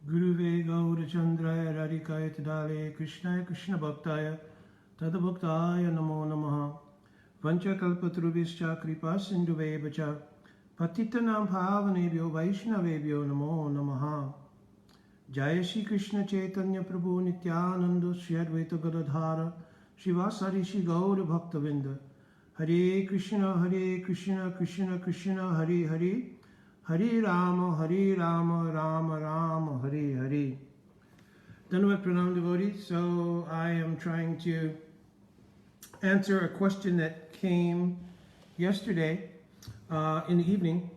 Guruve Gaura Chandraya Radhikaya Tadale Krishnaya Krishna Bhaktaya Tadabhaktaya Namo Namaha Vancha Kalpatrubhischa Kripa Sindhuvevacha Patitanam Bhavanebhyo Vaishnavebhyo Namo Namaha Jaya Shri Krishna Chaitanya Prabhu Nityananda Shri Advaita Gadadhara Shivasari Shri Gaura Bhaktavinda Hare Krishna Krishna Krishna Hare Hare Hare Rama, Rama Rama, Hare Hare. Dandavat Pranam devotees. So I am trying to answer a question that came yesterday in the evening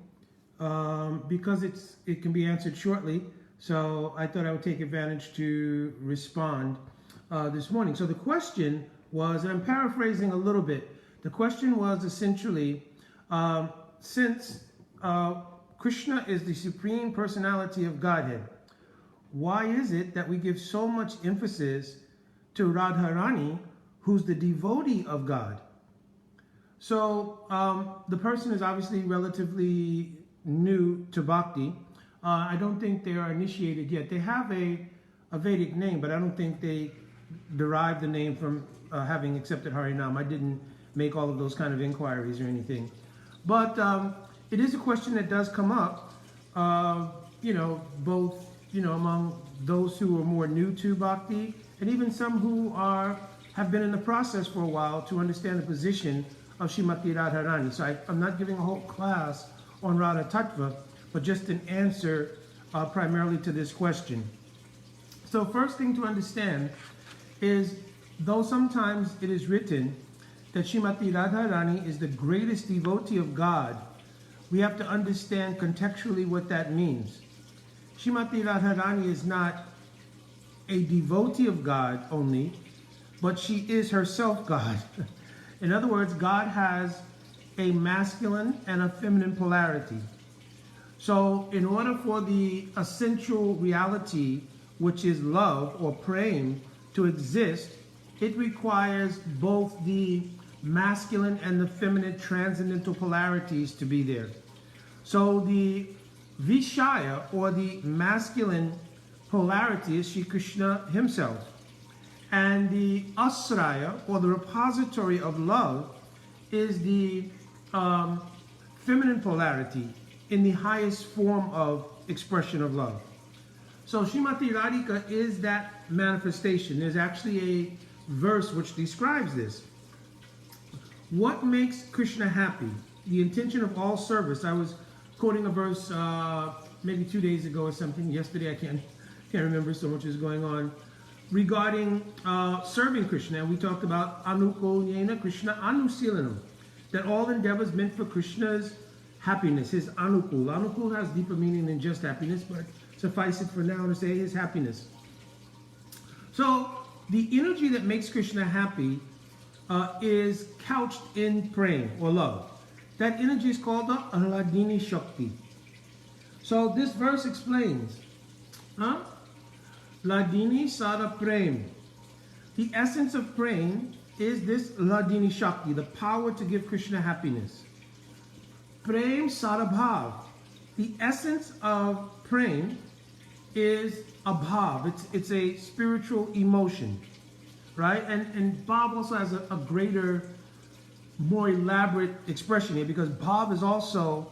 because it can be answered shortly. So I thought I would take advantage to respond this morning. So the question was, and I'm paraphrasing a little bit. The question was essentially, since Krishna is the Supreme Personality of Godhead, why is it that we give so much emphasis to Radharani, who's the devotee of God? So the person is obviously relatively new to Bhakti. I don't think they are initiated yet. They have a Vedic name, but I don't think they derived the name from having accepted Harinam. I didn't make all of those kind of inquiries or anything. But it is a question that does come up, both, among those who are more new to Bhakti, and even some who have been in the process for a while to understand the position of Srimati Radharani. So I'm not giving a whole class on Radha Tattva, but just an answer primarily to this question. So first thing to understand is, though sometimes it is written that Srimati Radharani is the greatest devotee of God, we have to understand contextually what that means. Srimati Radharani is not a devotee of God only, but she is herself God. In other words, God has a masculine and a feminine polarity. So in order for the essential reality, which is love or prem, to exist, it requires both the masculine and the feminine transcendental polarities to be there. So the Vishaya, or the masculine polarity, is Shri Krishna himself. And the Asraya, or the repository of love, is the feminine polarity in the highest form of expression of love. So Srimati Radhika is that manifestation. There's actually a verse which describes this. What makes Krishna happy? The intention of all service. I was quoting a verse maybe 2 days ago or something. Yesterday, I can't remember, so much is going on, regarding serving Krishna. And we talked about Anukulyena Krishna Anusilanam, that all endeavors meant for Krishna's happiness, his Anukul. Anukul has deeper meaning than just happiness, but suffice it for now to say his happiness. So the energy that makes Krishna happy is couched in praying or love. That energy is called the Ahladini Shakti. So this verse explains, Ladini Sada Prem. The essence of praying is this Ladini Shakti, the power to give Krishna happiness. Prem Sada Bhav. The essence of praying is a bhav. It's a spiritual emotion, right? And bhav also has a greater, more elaborate expression here, because bhav is also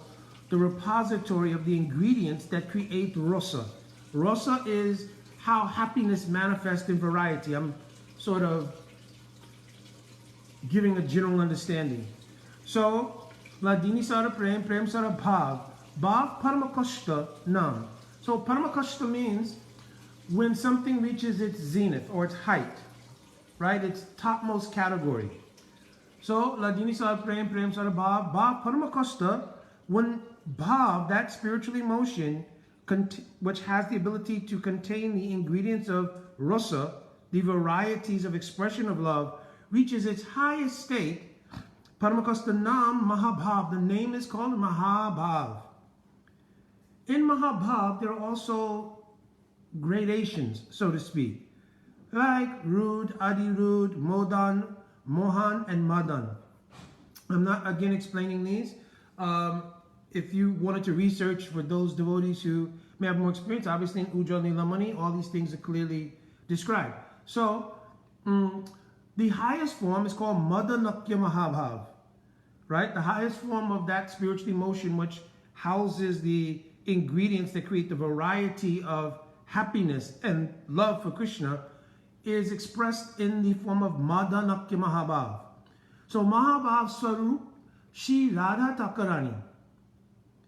the repository of the ingredients that create rasa. Rasa is how happiness manifests in variety. I'm sort of giving a general understanding. So, Ladini Sara Prem, Prem Sara Bhav. Bhav Paramakashta Nam. So Paramakashta means when something reaches its zenith or its height, right? Its topmost category. So Ladini Sara Prem, Prem Sara Bhav. Bhav Paramakashta, when Bhav, that spiritual emotion, which has the ability to contain the ingredients of rasa, the varieties of expression of love, reaches its highest state, Paramakashta Nam Mahabhav, the name is called Mahabhav. In Mahabhav, there are also gradations, so to speak, like Rud, Adirud, Modan, Mohan, and Madan. I'm not, again, explaining these. If you wanted to research, for those devotees who may have more experience. Obviously, in Ujjwal Nilamani, all these things are clearly described. So, the highest form is called Madanakya Mahabhav, right? The highest form of that spiritual emotion, which houses the ingredients that create the variety of happiness and love for Krishna, is expressed in the form of Madanakya Mahabhav. So Mahabhav Swarup, Shri Radha Takarani.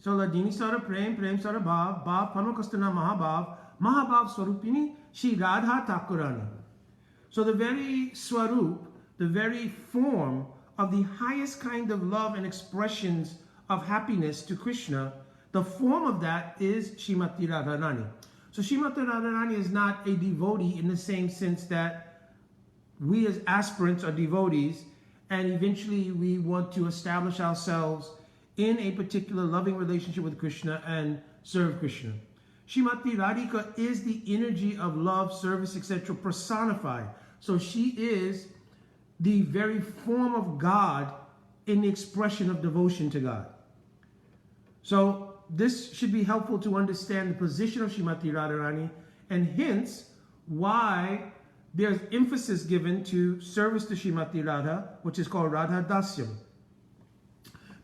So Ladini Sara Prem, Prem Sara Bhav, Bhav Pamakastana Mahabhav, Mahabhav Swarupini, Shri Radha Takarani. So the very Swarup, the very form of the highest kind of love and expressions of happiness to Krishna, the form of that is Srimati Radharani. So Srimati Radharani is not a devotee in the same sense that we as aspirants are devotees, and eventually we want to establish ourselves in a particular loving relationship with Krishna and serve Krishna. Srimati Radhika is the energy of love, service, etc. personified. So she is the very form of God in the expression of devotion to God. So this should be helpful to understand the position of Srimati Radharani, and hence why there's emphasis given to service to Srimati Radha, which is called Radha Dasyam.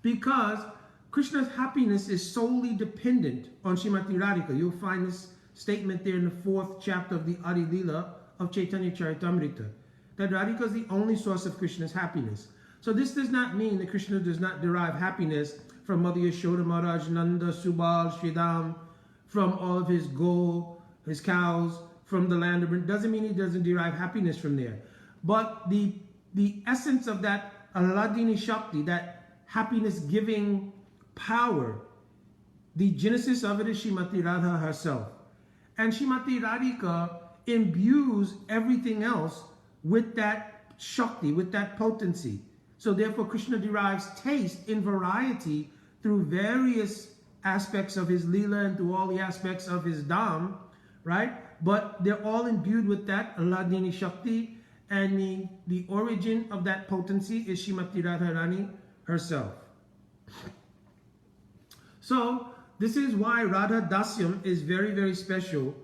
Because Krishna's happiness is solely dependent on Srimati Radhika. You'll find this statement there in the 4th chapter of the Adi Lila of Chaitanya Charitamrita, that Radhika is the only source of Krishna's happiness. So this does not mean that Krishna does not derive happiness from Mother Yashoda, Maharaj, Nanda, Subal, Sridham, from all of his gold, his cows, from the land of... It doesn't mean he doesn't derive happiness from there. But the essence of that Aladini Shakti, that happiness-giving power, the genesis of it is Srimati Radha herself. And Srimati Radhika imbues everything else with that Shakti, with that potency. So therefore Krishna derives taste in variety through various aspects of his Leela and through all the aspects of his Dham, right? But they're all imbued with that Aladini Shakti, and the origin of that potency is Srimati Radharani herself. So this is why Radha Dasyam is very, very special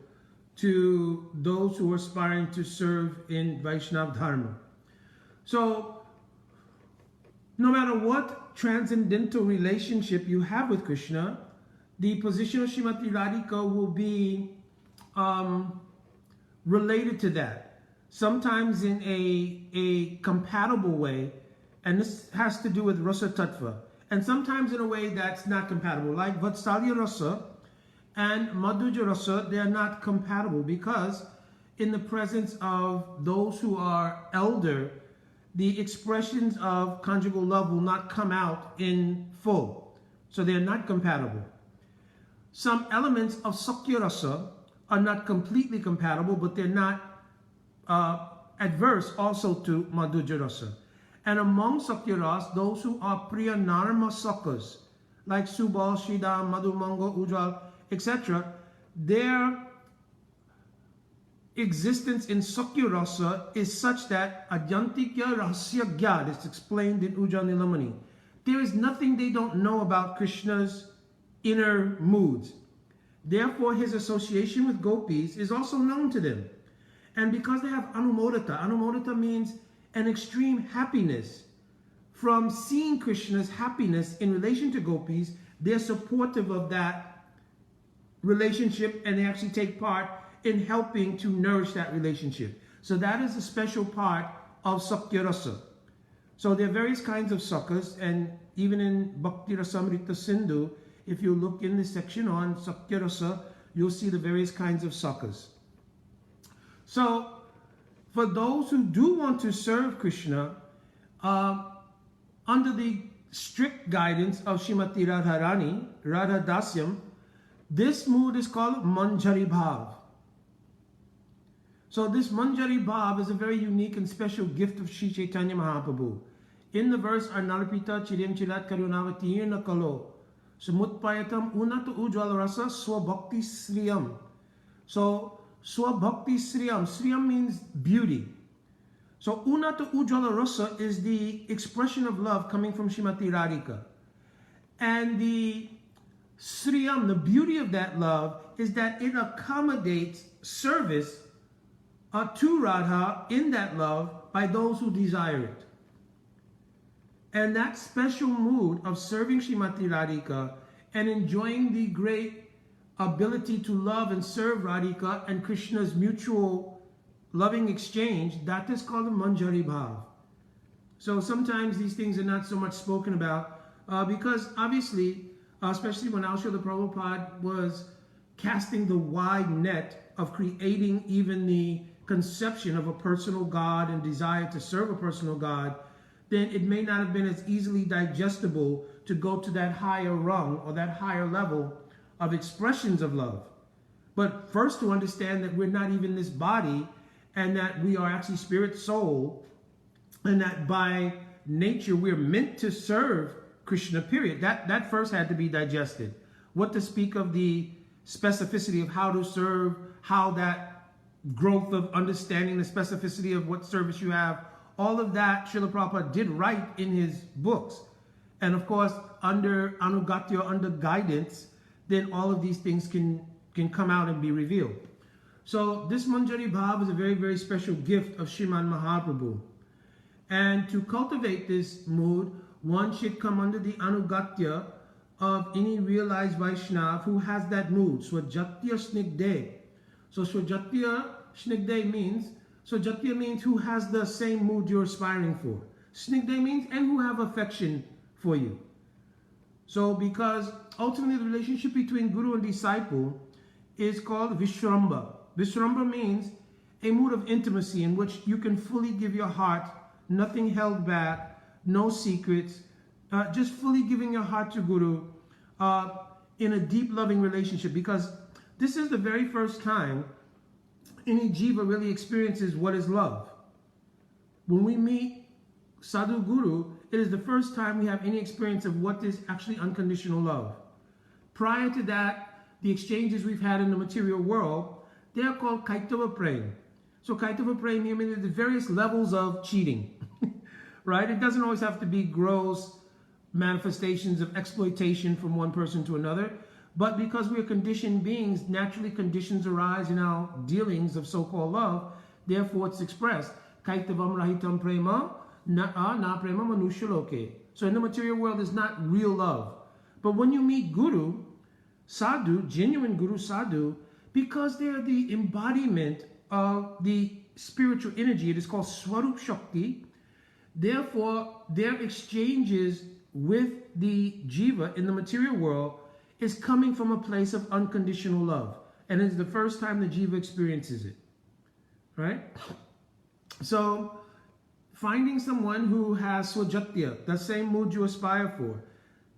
to those who are aspiring to serve in Vaishnava Dharma. So no matter what transcendental relationship you have with Krishna, the position of Srimati Radhika will be related to that. Sometimes in a compatible way, and this has to do with Rasa Tattva, and sometimes in a way that's not compatible. Like Vatsalya Rasa and Madhurya Rasa, they are not compatible because in the presence of those who are elder, the expressions of conjugal love will not come out in full. So they are not compatible. Some elements of Sakya Rasa are not completely compatible, but they're not adverse also to Madhurya Rasa. And among Sakya Rasa, those who are Priya Narma Sakas, like Subal, Sridham, Madhumanga, Ujjwal, etc., their existence in Sakya Rasa is such that Adyantikya Rahasya Gyad is explained in Ujjwal Nilamani. There is nothing they don't know about Krishna's inner moods. Therefore, his association with gopis is also known to them. And because they have Anumodata, Anumodata means an extreme happiness from seeing Krishna's happiness in relation to gopis, they're supportive of that relationship, and they actually take part in helping to nourish that relationship. So that is a special part of Sakya Rasa. So there are various kinds of sakas, and even in Bhakti Rasamrita Sindhu, if you look in the section on Sakya Rasa, you'll see the various kinds of sakas. So for those who do want to serve Krishna, under the strict guidance of Srimati Radharani, Radha Dasyam, this mood is called Manjari Bhav. So this Manjari Bhav is a very unique and special gift of Sri Chaitanya Mahaprabhu. In the verse, Arnalpita Chirim Chirat Karunavatirna Kalo, Sumutpayatam Unata Ujjwala Rasa Swabhakti Sriyam. So Swabhakti Sriyam, Sriyam means beauty. So Unata Ujjwala Rasa is the expression of love coming from Srimati Radhika. And the Sriyam, the beauty of that love is that it accommodates service to Radha in that love by those who desire it. And that special mood of serving Srimati Radhika and enjoying the great ability to love and serve Radhika and Krishna's mutual loving exchange, that is called a Manjari Bhav. So sometimes these things are not so much spoken about because obviously, especially when Srila Prabhupada was casting the wide net of creating even the conception of a personal God and desire to serve a personal God, then it may not have been as easily digestible to go to that higher rung or that higher level of expressions of love. But first to understand that we're not even this body and that we are actually spirit soul and that by nature we're meant to serve Krishna, period. That first had to be digested. What to speak of the specificity of how to serve, how that growth of understanding the specificity of what service you have, all of that Srila Prabhupada did write in his books. And of course, under Anugatya, under guidance, then all of these things can come out and be revealed. So this Manjari Bhav is a very, very special gift of Sriman Mahaprabhu. And to cultivate this mood, one should come under the Anugatya of any realized Vaishnav who has that mood. Swajatya Snigde. So Swajatya Snigde means, Swajatya means who has the same mood you're aspiring for. Snigde means and who have affection for you. So because ultimately the relationship between Guru and disciple is called Vishramba. Vishramba means a mood of intimacy in which you can fully give your heart, nothing held back, no secrets, just fully giving your heart to Guru in a deep loving relationship, because this is the very first time any jiva really experiences what is love. When we meet Sadhu Guru, it is the first time we have any experience of what is actually unconditional love. Prior to that, the exchanges we've had in the material world, they are called Kaitava Prem. So Kaitava Prem here means the various levels of cheating, right? It doesn't always have to be gross manifestations of exploitation from one person to another, but because we are conditioned beings, naturally conditions arise in our dealings of so-called love, therefore it's expressed. Kaitavam rahitam prema na prema manushaloke. So in the material world, it's not real love. But when you meet Guru, Sadhu, genuine Guru Sadhu, because they're the embodiment of the spiritual energy, it is called Swarup Shakti. Therefore, their exchanges with the jiva in the material world is coming from a place of unconditional love. And it's the first time the jiva experiences it, right? So finding someone who has swajatya, the same mood you aspire for,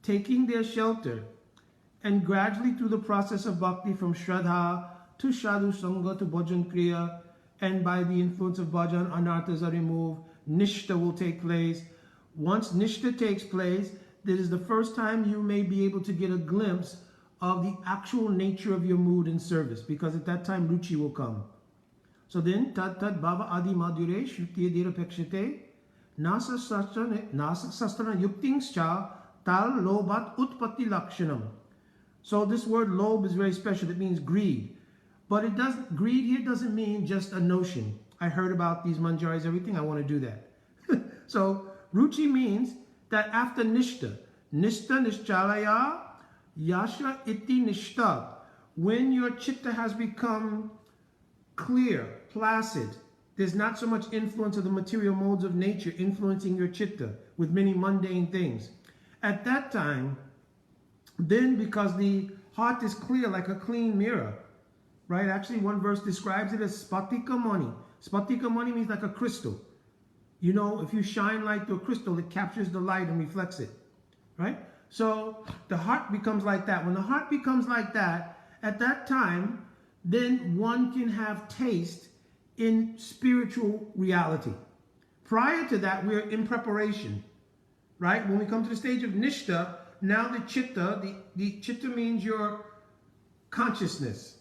taking their shelter, and gradually through the process of bhakti from Shraddha to Sadhu Sangha to Bhajan Kriya, and by the influence of Bhajan, anarthas are removed, Nishta will take place. Once Nishta takes place, this is the first time you may be able to get a glimpse of the actual nature of your mood and service, because at that time Ruchi will come. So then, Tad Bhava Adi Madhure Shruti Dira Pekshite Nasa Sastrana Yuktings Cha Tal Lobat Utpatti Lakshanam. So this word lob is very special. It means greed. But it doesn't, greed here doesn't mean just a notion. I heard about these manjaris, everything, I want to do that. So ruchi means that after nishta, nishta nischalaya yasha iti nishta, when your chitta has become clear, placid, there's not so much influence of the material modes of nature influencing your chitta with many mundane things. At that time, then because the heart is clear like a clean mirror, right? Actually, one verse describes it as spatika mani. Spatika mani means like a crystal. You know, if you shine light to a crystal, it captures the light and reflects it, right? So the heart becomes like that. When the heart becomes like that, at that time, then one can have taste in spiritual reality. Prior to that, we're in preparation, right? When we come to the stage of nishta, now the chitta, the chitta means your consciousness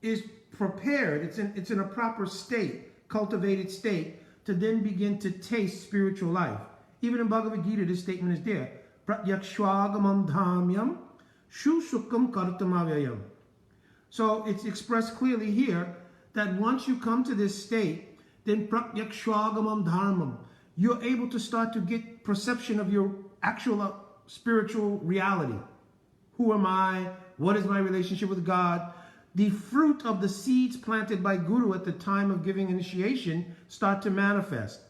is prepared. It's in a proper state, cultivated state, to then begin to taste spiritual life. Even in Bhagavad Gita, this statement is there. Pratyakshvagamam dhamyam Shu Sukham Kartamavyayam. So it's expressed clearly here that once you come to this state, then Pratyakshvagamam Dharmam, you're able to start to get perception of your actual spiritual reality. Who am I? What is my relationship with God? The fruit of the seeds planted by Guru at the time of giving initiation start to manifest.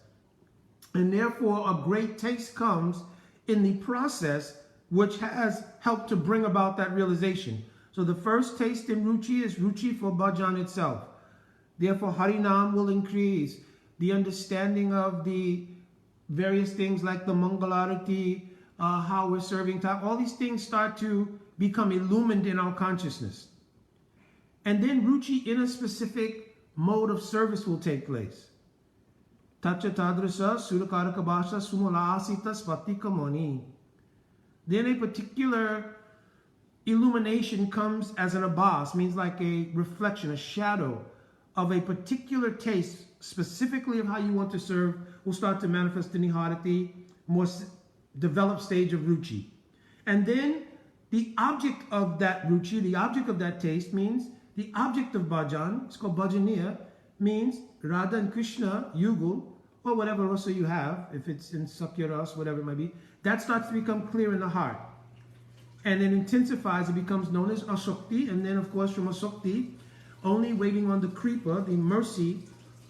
And therefore, a great taste comes in the process, which has helped to bring about that realization. So the first taste in Ruchi is Ruchi for bhajan itself. Therefore, Harinam will increase. The understanding of the various things like the Mangalarati, how we're serving time, all these things start to become illumined in our consciousness. And then Ruchi in a specific mode of service will take place. Tacha tadrasa surakaraka bhasha sumulasita spatikamoni. Then a particular illumination comes as an abhas, means like a reflection, a shadow of a particular taste, specifically of how you want to serve, will start to manifest in Niharati, more developed stage of Ruchi. And then the object of that Ruchi, the object of that taste means the object of bhajan, it's called bhajaniya, means Radha and Krishna, Yugul, or whatever rasa you have, if it's in Sakya Ras, whatever it might be, that starts to become clear in the heart. And then intensifies, it becomes known as Asakti, and then of course from Asakti, only waiting on the Kripa, the mercy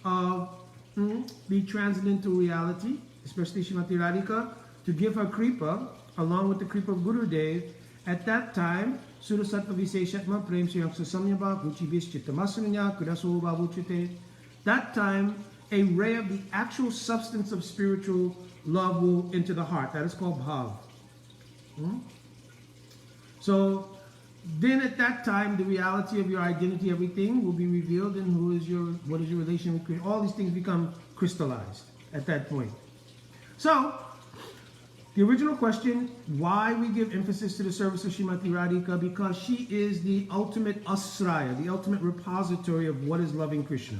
of the transcendental reality, especially Srimati Radhika, to give her Kripa, along with the Kripa of Gurudev. At that time, Surasattva Viseshatma Prem Sriyamsa Samyabha Guchi Vischittamasanya Kudaso Babuchite. That time, a ray of the actual substance of spiritual love will enter the heart. That is called Bhav. So then at that time, the reality of your identity, everything will be revealed, and what is your relation with Krishna. All these things become crystallized at that point. So, the original question, why we give emphasis to the service of Srimati Radhika, because she is the ultimate asraya, the ultimate repository of what is loving Krishna.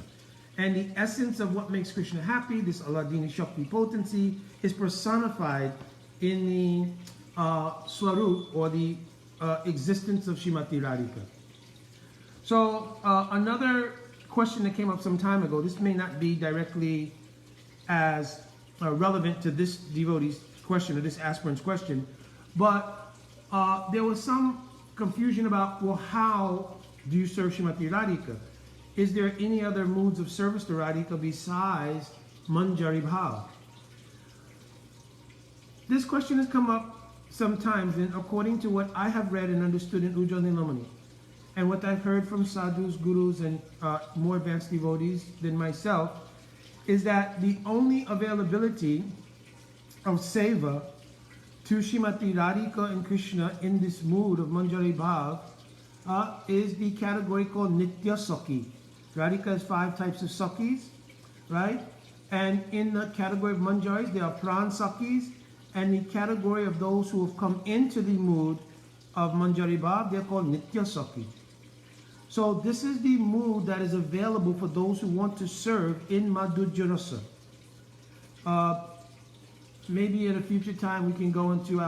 And the essence of what makes Krishna happy, this Aladini Shakti potency, is personified in the Swarup, or the existence of Srimati Radhika. So another question that came up some time ago, this may not be directly as relevant to this devotee's question, or this aspirant's question, but there was some confusion about, well, how do you serve Srimati Radhika? Is there any other modes of service to Radhika besides Manjari Bhav? This question has come up sometimes, and according to what I have read and understood in Ujjwal Nilamani, and what I've heard from sadhus, gurus, and more advanced devotees than myself, is that the only availability of seva to Srimati Radhika and Krishna in this mood of Manjari Bhav is the category called Nitya Sakhi. Radhika has 5 types of Sakhis, right? And in the category of Manjaris, there are Pran Sakhis, and the category of those who have come into the mood of Manjari Bhav, they're called Nitya Sakhi. So this is the mood that is available for those who want to serve in Madhurya Rasa. Maybe at a future time we can go into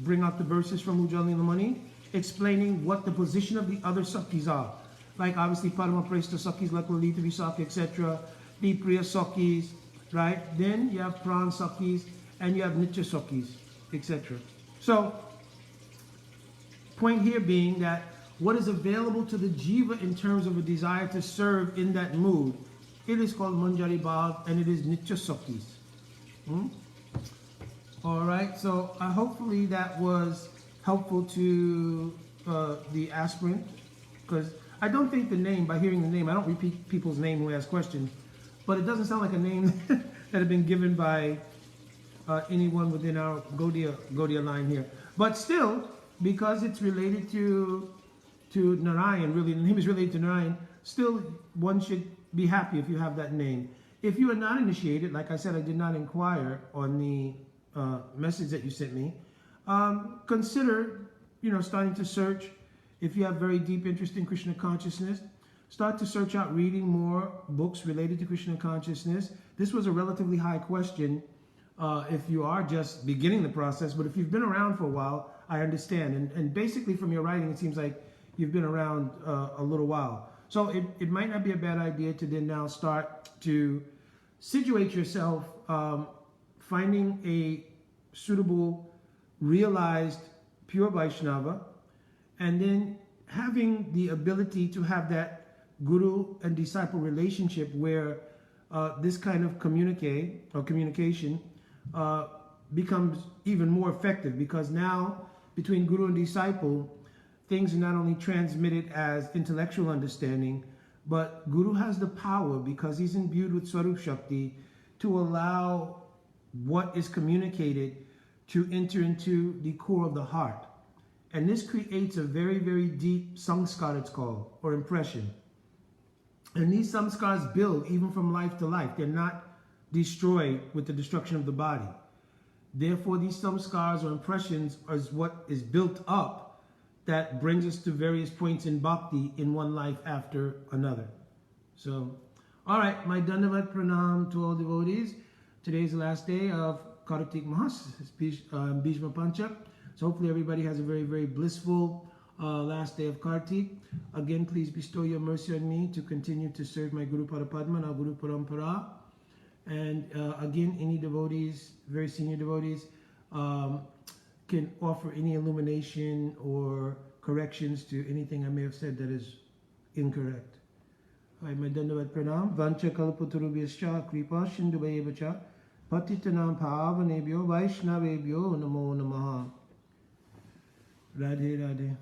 bring out the verses from Ujjwal Nilamani, explaining what the position of the other Sakhis are. Like obviously Parama Presta Sakhis, like Lalita Visakha, etc. The Priya Sakhis, right? Then you have Pran Sakhis, and you have Nitya Sakhis, etc. So, point here being that what is available to the jiva in terms of a desire to serve in that mood, it is called Manjari Bhav, and it is Nitya Sakhis. All right, so hopefully that was helpful to the aspirant, because I don't think the name, by hearing the name, I don't repeat people's name who ask questions, but it doesn't sound like a name that had been given by anyone within our Gaudiya line here. But still, because it's related to Narayan, really, the name is related to Narayan, still one should be happy if you have that name. If you are not initiated, like I said, I did not inquire on the message that you sent me, consider, starting to search. If you have very deep interest in Krishna consciousness, start to search out reading more books related to Krishna consciousness. This was a relatively high question if you are just beginning the process, but if you've been around for a while, I understand. And basically from your writing, it seems like you've been around a little while. So it might not be a bad idea to then now start to situate yourself, finding a suitable, realized, pure Vaishnava, and then having the ability to have that guru and disciple relationship where this kind of communication becomes even more effective, because now between guru and disciple, things are not only transmitted as intellectual understanding, but guru has the power, because he's imbued with Swarup Shakti, to allow what is communicated to enter into the core of the heart. And this creates a very, very deep samskar, it's called, or impression. And these samskars build even from life to life. They're not destroyed with the destruction of the body. Therefore, these samskars or impressions is what is built up that brings us to various points in bhakti in one life after another. So, all right, my Dandavat Pranam to all devotees. Today's the last day of Kartik Mahas, Bhishma Panchak. So hopefully everybody has a very, very blissful last day of Kartik. Again, please bestow your mercy on me to continue to serve my Guru Parapadma, our Guru Parampara. And again, any devotees, very senior devotees, can offer any illumination or corrections to anything I may have said that is incorrect. All right, my Dandavat Pranam. Vancha kalpatarubhyascha kripa sindhuvayevacha patitanam pavanebhyo vaishnavebhyo namo namaha. Radhe Radhe.